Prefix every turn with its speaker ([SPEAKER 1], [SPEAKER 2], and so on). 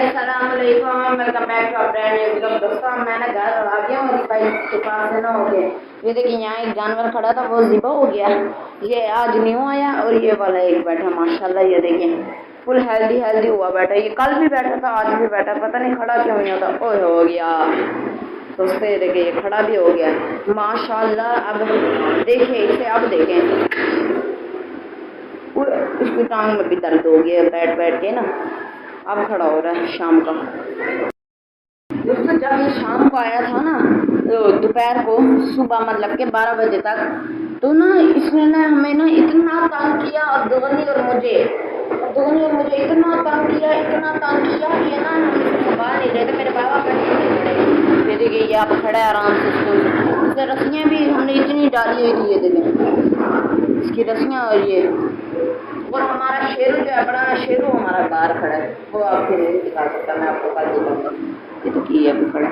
[SPEAKER 1] अस्सलामुअलैकुम, welcome back to brand new vlog. दोस्तों मैं ना घर आ गया हूँ भाई के पास है ना हो गए। ये देखिए यहाँ एक जानवर खड़ा था, वो ज़िबा हो गया। ये आज न्यू आया और ये वाला एक बैठा माशाल्लाह। ये देखिए फुल हेल्दी हेल्दी हुआ बैठा। ये कल भी बैठा था, आज भी बैठा, पता नहीं खड़ा क्यों नहीं होता। ओए हो गया दोस्तों, ये देखिए ये खड़ा भी हो गया माशाल्लाह। अब देखिए इसे, अब देखें इसकी टांग में भी दर्द हो गया बैठ बैठ के ना। अब खड़ा हो रहा है शाम का। दोस्तों जब ये शाम को आया था ना, तो दोपहर को सुबह मतलब के 12 बजे तक, तो ना इसने ना हमें ना इतना तंग किया। और दोगनी और मुझे इतना तंग किया, ये ना हम संभाल नहीं रहे थे। मेरे बाबा ये देखिए ये आप खड़ा है आराम से। इससे रस्सियाँ भी हमने इतनी डाली हुई थी, ये देखें इसकी रस्सियाँ। और हमारा शेरू जो है, बड़ा शेरू हमारा बाहर खड़ा है, वो आपके नहीं दिखा सकता, मैं आपको कल दिखाऊंगा। ये तो की है अभी खड़ा।